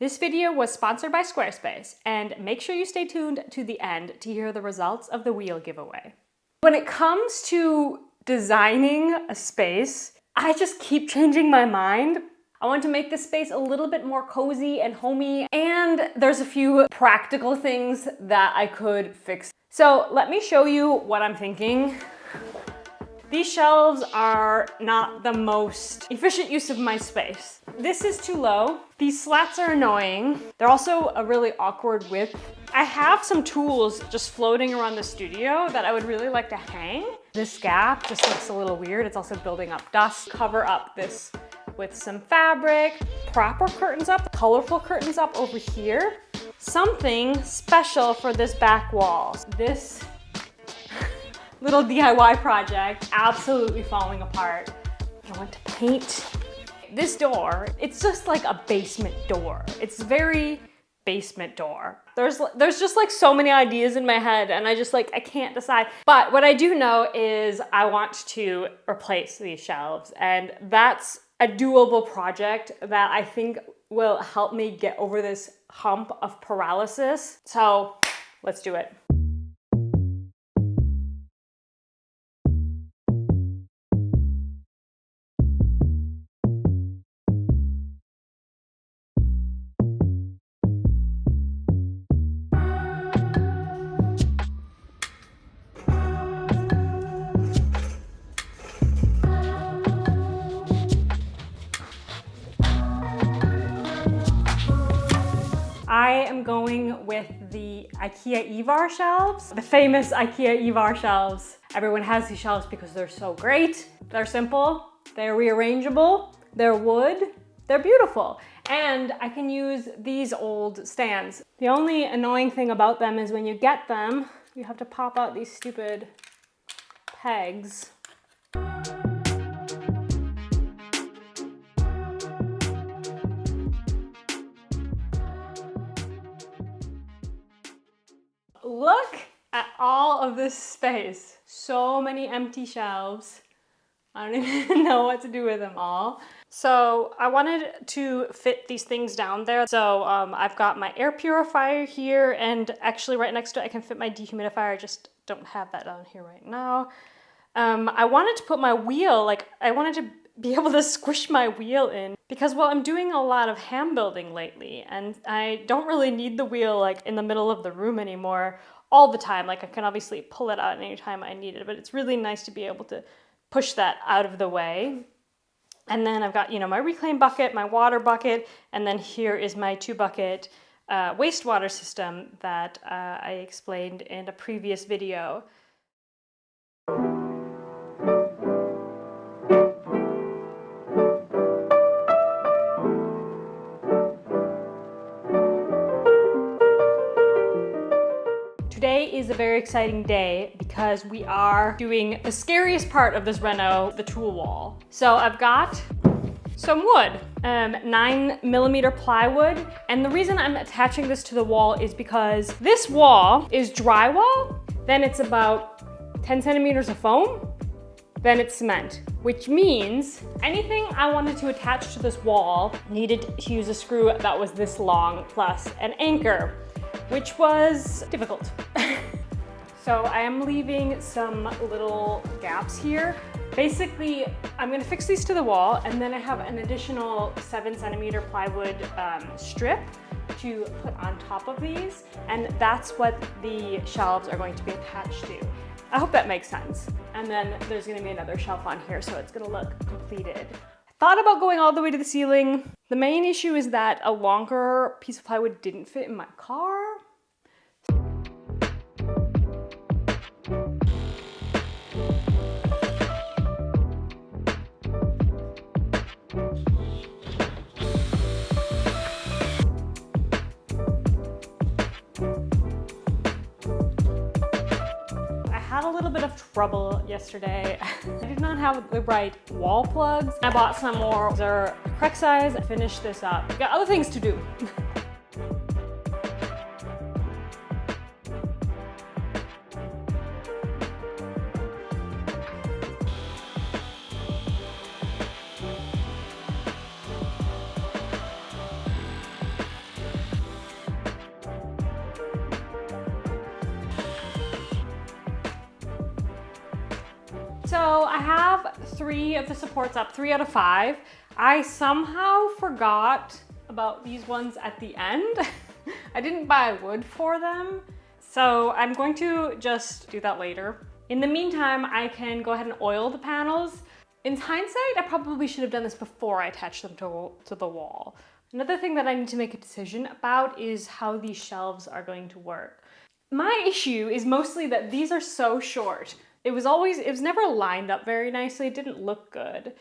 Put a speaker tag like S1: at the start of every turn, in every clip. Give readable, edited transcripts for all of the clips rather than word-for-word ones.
S1: This video was sponsored by Squarespace, and make sure you stay tuned to the end to hear the results of the wheel giveaway. When it comes to designing a space, I just keep changing my mind. I want to make this space a little bit more cozy and homey, and there's a few practical things that I could fix. So let me show you what I'm thinking. These shelves are not the most efficient use of my space. This is too low. These slats are annoying. They're also a really awkward width. I have some tools just floating around the studio that I would really like to hang. This gap just looks a little weird. It's also building up dust. Cover up this with some fabric, proper curtains up, colorful curtains up over here. Something special for this back wall. This little DIY project absolutely falling apart. I want to paint this door. It's just like a basement door. It's very basement door. There's just like so many ideas in my head and I can't decide. But what I do know is I want to replace these shelves, and that's a doable project that I think will help me get over this hump of paralysis. So let's do it. I am going with the IKEA Evar shelves, the famous IKEA Evar shelves. Everyone has these shelves because they're so great. They're simple, they're rearrangeable, they're wood, they're beautiful. And I can use these old stands. The only annoying thing about them is when you get them, you have to pop out these stupid pegs. Look at all of this space. So many empty shelves. I don't even know what to do with them all. So I wanted to fit these things down there. So I've got my air purifier here, and actually right next to it I can fit my dehumidifier. I just don't have that down here right now. I wanted to put my wheel, I wanted to be able to squish my wheel in because, well, I'm doing a lot of ham building lately and I don't really need the wheel in the middle of the room anymore all the time. I can obviously pull it out anytime I need it, but it's really nice to be able to push that out of the way. And then I've got, my reclaim bucket, my water bucket, and then here is my 2-bucket wastewater system that I explained in a previous video. Today is a very exciting day because we are doing the scariest part of this reno, the tool wall. So I've got some wood, 9mm plywood. And the reason I'm attaching this to the wall is because this wall is drywall, then it's about 10 centimeters of foam, then it's cement, which means anything I wanted to attach to this wall needed to use a screw that was this long plus an anchor, which was difficult. So I am leaving some little gaps here. Basically, I'm gonna fix these to the wall, and then I have an additional 7cm plywood strip to put on top of these, and that's what the shelves are going to be attached to. I hope that makes sense. And then there's gonna be another shelf on here, so it's gonna look completed. I thought about going all the way to the ceiling. The main issue is that a longer piece of plywood didn't fit in my car. I had a little bit of trouble yesterday. I did not have the right wall plugs. I bought some more. They're correct size. I finished this up. Got other things to do. So I have 3 of the supports up, 3 out of 5. I somehow forgot about these ones at the end. I didn't buy wood for them. So I'm going to just do that later. In the meantime, I can go ahead and oil the panels. In hindsight, I probably should have done this before I attached them to the wall. Another thing that I need to make a decision about is how these shelves are going to work. My issue is mostly that these are so short. It was never lined up very nicely. It didn't look good.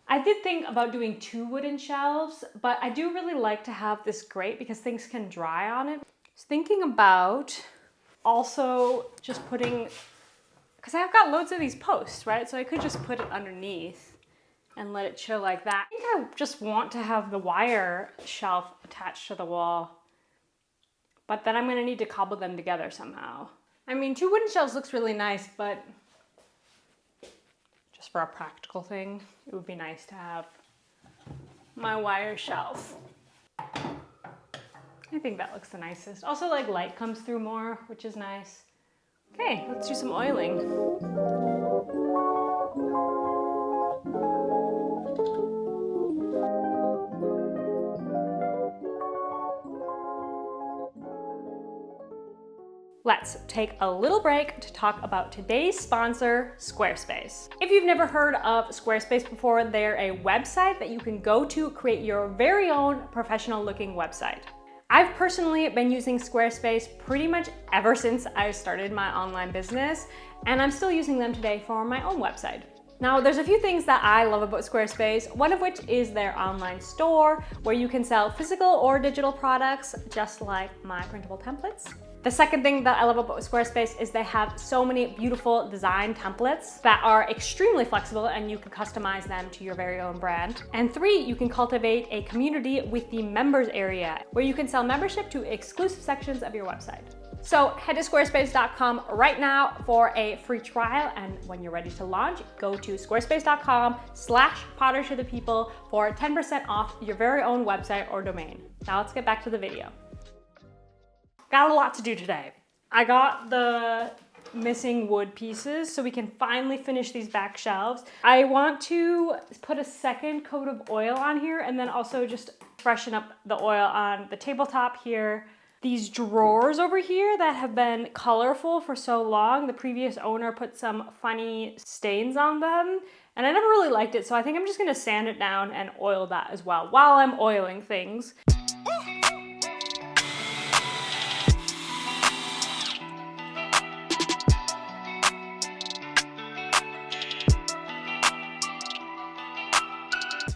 S1: I did think about doing 2 wooden shelves, but I do really like to have this grate because things can dry on it. I was thinking about also just putting, because I've got loads of these posts, right? So I could just put it underneath and let it chill like that. I think I just want to have the wire shelf attached to the wall, but then I'm gonna need to cobble them together somehow. I mean, 2 wooden shelves looks really nice, but just for a practical thing, it would be nice to have my wire shelf. I think that looks the nicest. Also, like, light comes through more, which is nice. Okay, let's do some oiling. Let's take a little break to talk about today's sponsor, Squarespace. If you've never heard of Squarespace before, they're a website that you can go to create your very own professional looking website. I've personally been using Squarespace pretty much ever since I started my online business, and I'm still using them today for my own website. Now, there's a few things that I love about Squarespace, one of which is their online store, where you can sell physical or digital products, just like my printable templates. The second thing that I love about Squarespace is they have so many beautiful design templates that are extremely flexible and you can customize them to your very own brand. And 3, you can cultivate a community with the members area where you can sell membership to exclusive sections of your website. So head to squarespace.com right now for a free trial, and when you're ready to launch, go to squarespace.com/pottertothepeople for 10% off your very own website or domain. Now let's get back to the video. Got a lot to do today. I got the missing wood pieces so we can finally finish these back shelves. I want to put a second coat of oil on here and then also just freshen up the oil on the tabletop here. These drawers over here that have been colorful for so long, the previous owner put some funny stains on them and I never really liked it, so I think I'm just gonna sand it down and oil that as well while I'm oiling things.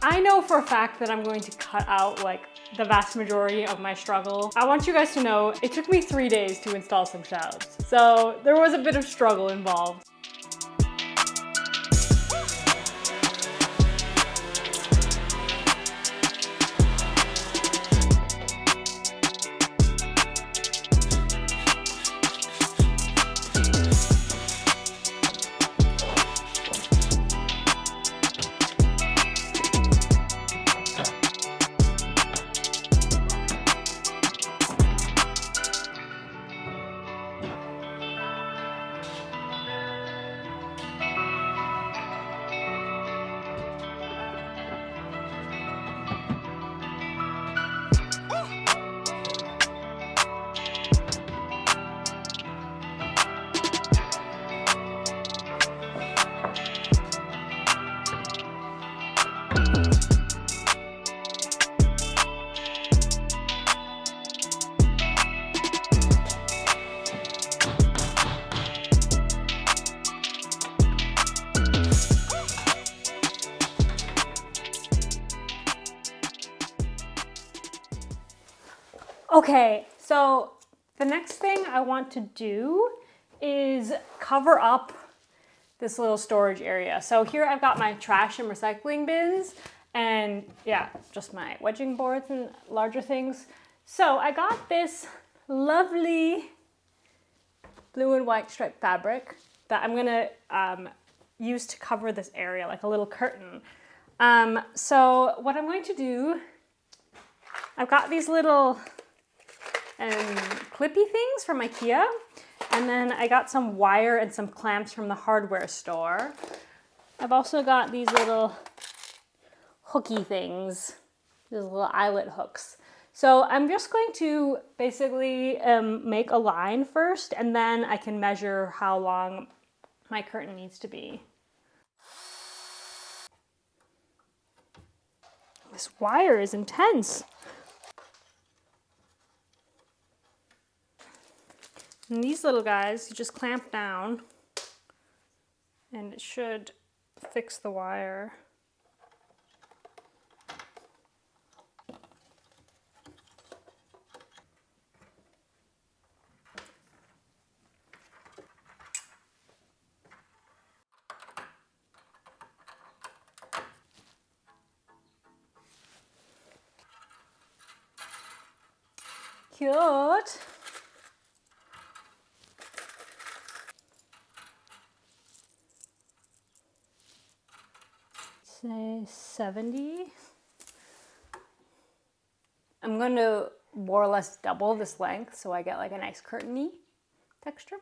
S1: I know for a fact that I'm going to cut out like the vast majority of my struggle. I want you guys to know it took me 3 days to install some shelves. So there was a bit of struggle involved. Okay, so the next thing I want to do is cover up this little storage area. So here I've got my trash and recycling bins and yeah, just my wedging boards and larger things. So I got this lovely blue and white striped fabric that I'm gonna use to cover this area, like a little curtain. So what I'm going to do, I've got these little clippy things from IKEA, and then I got some wire and some clamps from the hardware store. I've also got these little hooky things, these little eyelet hooks. So I'm just going to basically make a line first, and then I can measure how long my curtain needs to be. This wire is intense. And these little guys, you just clamp down and it should fix the wire. Cute. Say 70. I'm going to more or less double this length so I get like a nice curtain-y texture.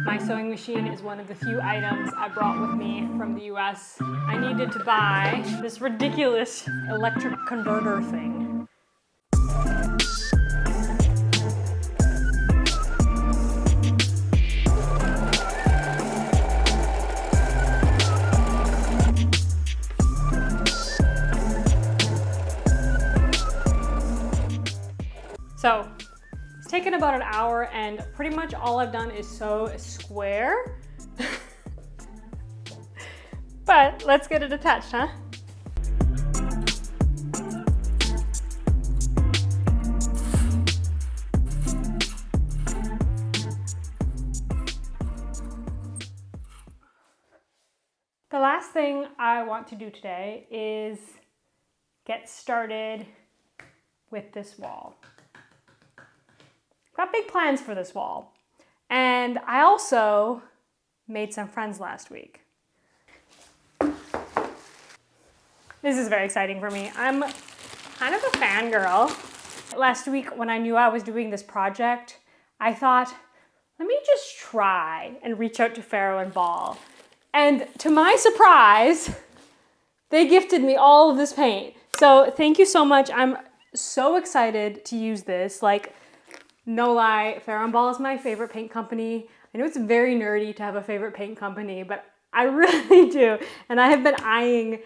S1: My sewing machine is one of the few items I brought with me from the US. I needed to buy this ridiculous electric converter thing. So it's taken about an hour and pretty much all I've done is sew a square. But let's get it attached, huh? The last thing I want to do today is get started with this wall. Got big plans for this wall. And I also made some friends last week. This is very exciting for me. I'm kind of a fangirl. Last week when I knew I was doing this project, I thought, let me just try and reach out to FARROW and Ball. And to my surprise, they gifted me all of this paint. So thank you so much. I'm so excited to use this. Like, no lie, FARROW & Ball is my favorite paint company. I know it's very nerdy to have a favorite paint company, but I really do. And I have been eyeing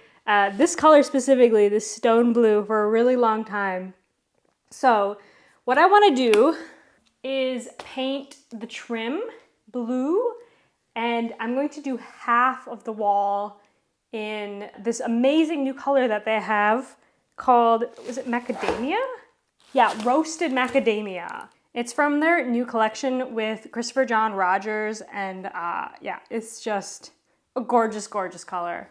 S1: this color specifically, this stone blue, for a really long time. So what I want to do is paint the trim blue, and I'm going to do half of the wall in this amazing new color that they have called, was it macadamia? Yeah, roasted macadamia. It's from their new collection with Christopher John Rogers, and yeah, it's just a gorgeous, gorgeous color.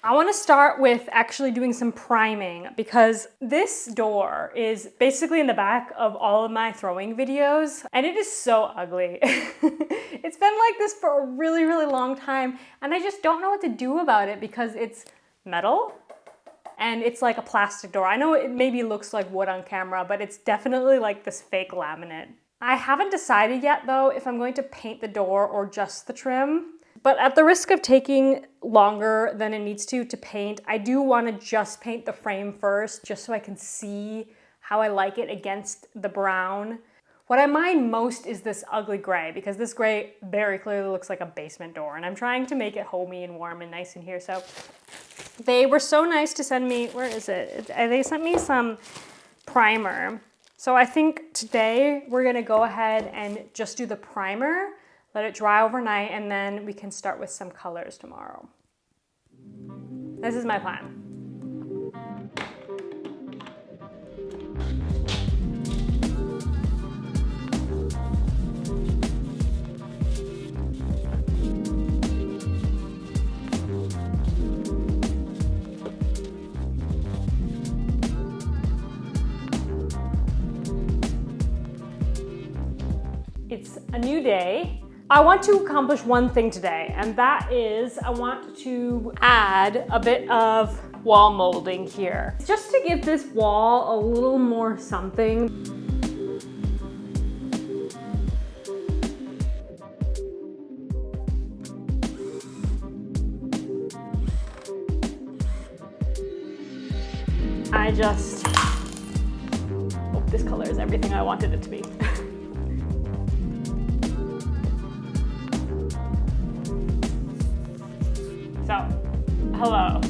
S1: I want to start with actually doing some priming because this door is basically in the back of all of my throwing videos, and it is so ugly. It's been like this for a really, really long time, and I just don't know what to do about it because it's metal. And it's like a plastic door. I know it maybe looks like wood on camera, but it's definitely like this fake laminate. I haven't decided yet though if I'm going to paint the door or just the trim. But at the risk of taking longer than it needs to paint, I do want to just paint the frame first, just so I can see how I like it against the brown. What I mind most is this ugly gray, because this gray very clearly looks like a basement door, and I'm trying to make it homey and warm and nice in here. So they were so nice to send me, where is it? They sent me some primer. So I think today we're gonna go ahead and just do the primer, let it dry overnight, and then we can start with some colors tomorrow. This is my plan. It's a new day. I want to accomplish one thing today, and that is I want to add a bit of wall molding here, just to give this wall a little more something. I just hope this color is everything I wanted it to be. So, hello.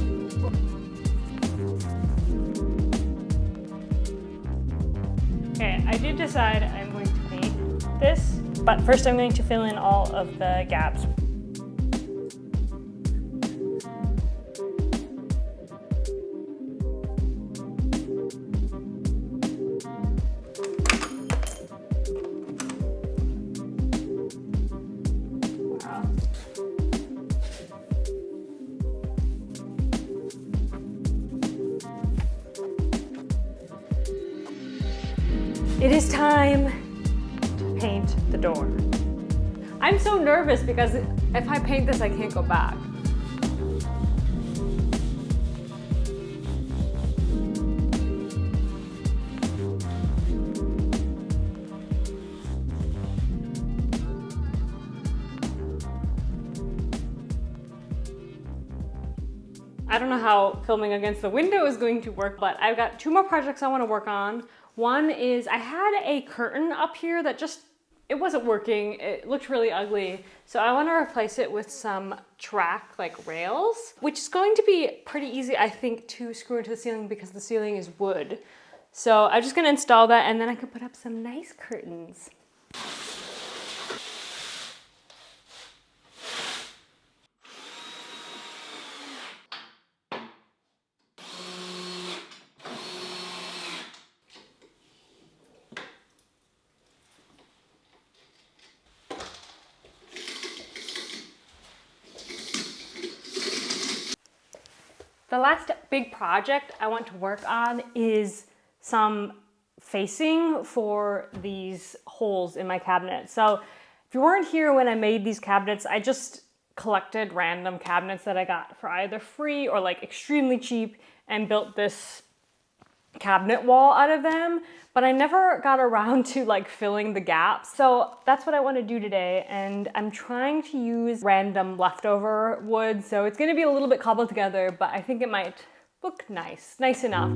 S1: Okay, I did decide I'm going to paint this, but first I'm going to fill in all of the gaps. It is time to paint the door. I'm so nervous because if I paint this, I can't go back. I don't know how filming against the window is going to work, but I've got 2 more projects I want to work on. One is I had a curtain up here that it wasn't working. It looked really ugly. So I want to replace it with some track like rails, which is going to be pretty easy, I think, to screw into the ceiling because the ceiling is wood. So I'm just going to install that and then I can put up some nice curtains. The last big project I want to work on is some facing for these holes in my cabinet. So if you weren't here when I made these cabinets, I just collected random cabinets that I got for either free or like extremely cheap and built this cabinet wall out of them, but I never got around to like filling the gaps. So that's what I want to do today, and I'm trying to use random leftover wood, so it's going to be a little bit cobbled together, but I think it might look nice enough.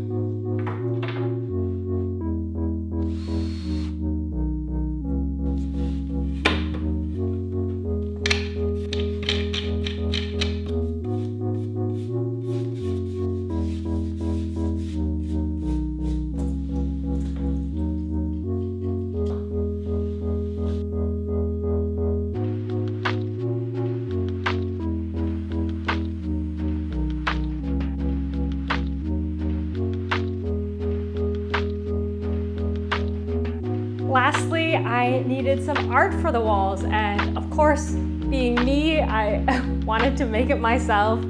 S1: Lastly, I needed some art for the walls, and of course, being me, I wanted to make it myself.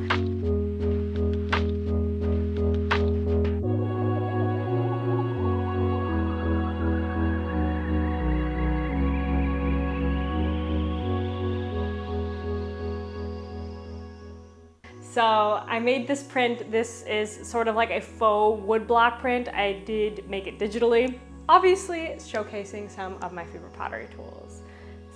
S1: So I made this print. This is sort of like a faux woodblock print. I did make it digitally. Obviously, it's showcasing some of my favorite pottery tools.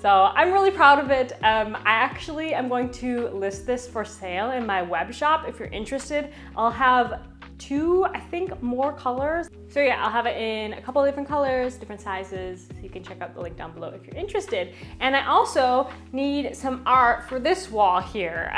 S1: So I'm really proud of it. I actually am going to list this for sale in my web shop. If you're interested, I'll have 2, I think, more colors. So yeah, I'll have it in a couple of different colors, different sizes. So you can check out the link down below if you're interested. And I also need some art for this wall here.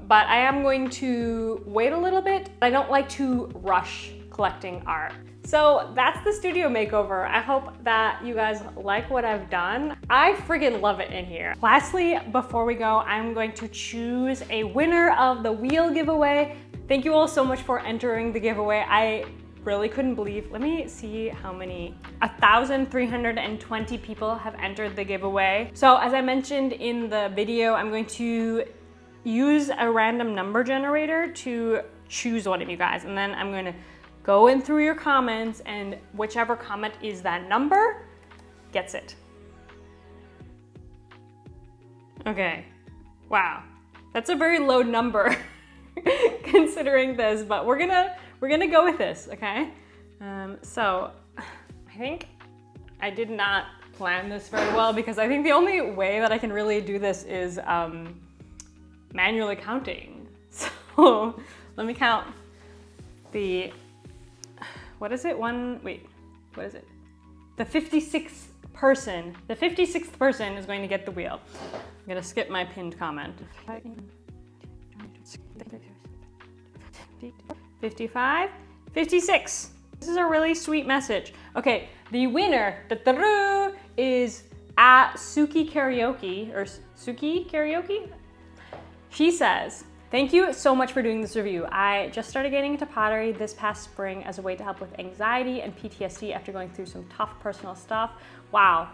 S1: But I am going to wait a little bit. I don't like to rush collecting art. So that's the studio makeover. I hope that you guys like what I've done. I friggin' love it in here. Lastly, before we go, I'm going to choose a winner of the wheel giveaway. Thank you all so much for entering the giveaway. I really couldn't believe, let me see how many, 1,320 people have entered the giveaway. So as I mentioned in the video, I'm going to use a random number generator to choose one of you guys, and then I'm going to go in through your comments, and whichever comment is that number gets it. Okay, wow, that's a very low number considering this, but we're gonna go with this, okay? So I think I did not plan this very well, because I think the only way that I can really do this is manually counting. So let me count the what is it? What is it? The 56th person is going to get the wheel. I'm gonna skip my pinned comment. 55, 56. This is a really sweet message. Okay, the winner is at Suki Karaoke, or Suki Karaoke? She says, thank you so much for doing this review. I just started getting into pottery this past spring as a way to help with anxiety and PTSD after going through some tough personal stuff. Wow,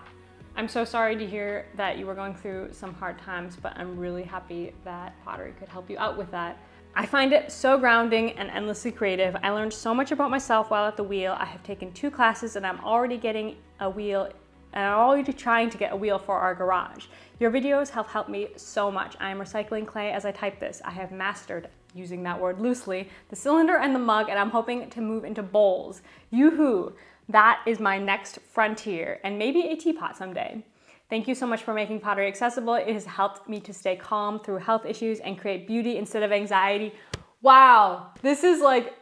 S1: I'm so sorry to hear that you were going through some hard times, but I'm really happy that pottery could help you out with that. I find it so grounding and endlessly creative. I learned so much about myself while at the wheel. I have taken 2 classes and I'm already getting a wheel, and I'm already trying to get a wheel for our garage. Your videos have helped me so much. I am recycling clay as I type this. I have mastered, using that word loosely, the cylinder and the mug, and I'm hoping to move into bowls. Yoo-hoo! That is my next frontier, and maybe a teapot someday. Thank you so much for making pottery accessible. It has helped me to stay calm through health issues and create beauty instead of anxiety. Wow, this is like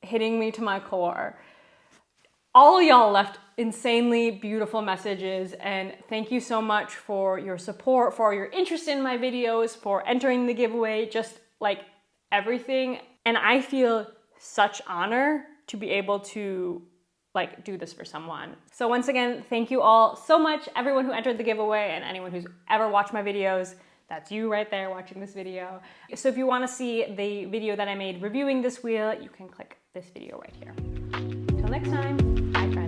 S1: hitting me to my core. All y'all left insanely beautiful messages, and thank you so much for your support, for your interest in my videos, for entering the giveaway, just like everything. And I feel such honor to be able to like do this for someone. So once again, thank you all so much, everyone who entered the giveaway and anyone who's ever watched my videos. That's you right there watching this video. So if you want to see the video that I made reviewing this wheel, you can click this video right here. Until next time, bye friends.